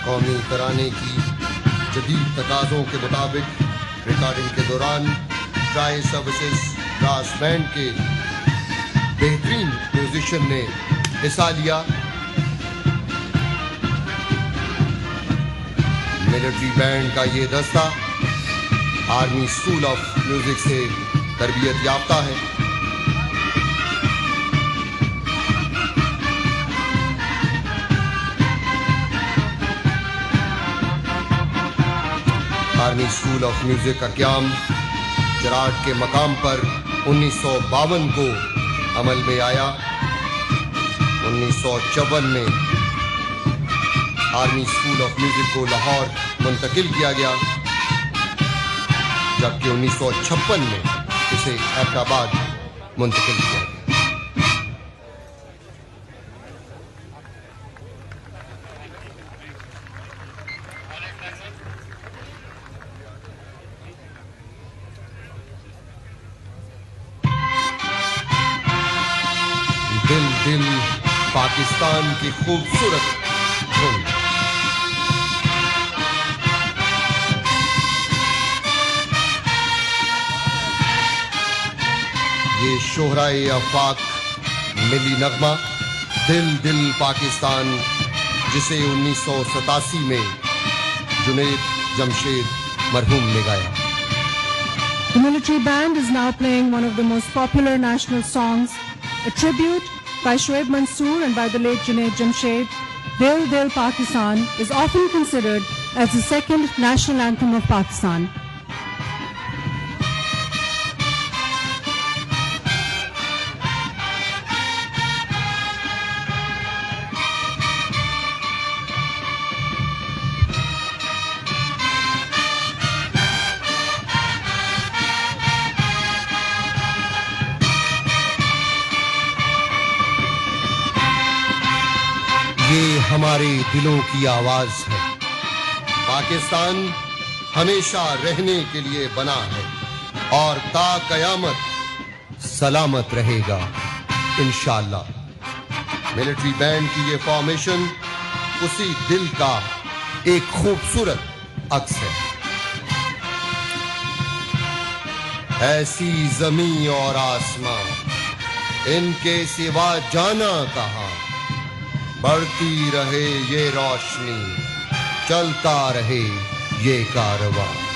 قومی ترانے کی جدید تقاضوں کے مطابق ریکارڈنگ کے دوران ٹرائی سروسز براس بینڈ کے بہترین میوزیشین نے حصہ لیا. ملٹری بینڈ کا یہ دستہ آرمی اسکول آف میوزک سے تربیت یافتہ ہے. آرمی اسکول آف میوزک کا قیام چراٹ کے مقام پر 1952 کو عمل میں آیا. 1954 میں آرمی اسکول آف میوزک کو لاہور منتقل کیا گیا، جبکہ 1956 میں اسے حیدرآباد منتقل کیا گیا. دل دل پاکستان کی خوبصورت دھن. یہ شہرائے آفاق ملی نغمہ دل دل پاکستان، جسے 1987 میں جنید جمشید مرحوم نے گایا. The military band is now playing one of the most popular national songs, a tribute by Shoaib Mansoor and by the late Junaid Jamshed. Dil Dil Pakistan is often considered as the second national anthem of Pakistan. یہ ہمارے دلوں کی آواز ہے. پاکستان ہمیشہ رہنے کے لیے بنا ہے اور تا قیامت سلامت رہے گا انشاءاللہ. ملٹری بینڈ کی یہ فارمیشن اسی دل کا ایک خوبصورت عکس ہے. ایسی زمین اور آسمان، ان کے سوا جانا کہاں، بڑھتی رہے یہ روشنی، چلتا رہے یہ کارواں.